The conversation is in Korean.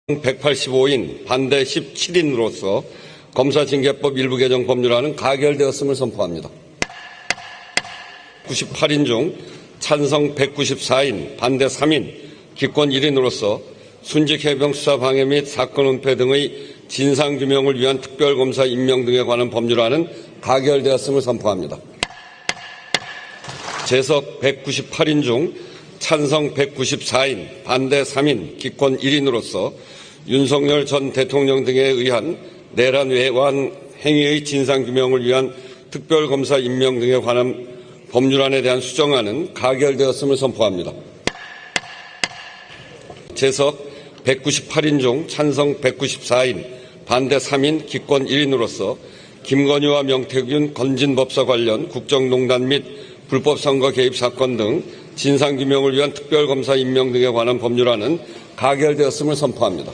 185인, 반대 17인으로서 검사징계법 일부 개정 법률안은 가결되었음을 선포합니다. 98인 중 찬성 194인, 반대 3인, 기권 1인으로서 순직해병 수사 방해 및 사건 은폐 등의 진상규명을 위한 특별검사 임명 등에 관한 법률안은 가결되었음을 선포합니다. 재석 198인 중 찬성 194인, 반대 3인, 기권 1인으로서 윤석열 전 대통령 등에 의한 내란 외환 행위의 진상규명을 위한 특별검사 임명 등에 관한 법률안에 대한 수정안은 가결되었음을 선포합니다. 재석 198인 중 찬성 194인, 반대 3인, 기권 1인으로서 김건희와 명태균 건진법사 관련 국정농단 및 불법선거 개입 사건 등 진상규명을 위한 특별검사 임명 등에 관한 법률안은 가결되었음을 선포합니다.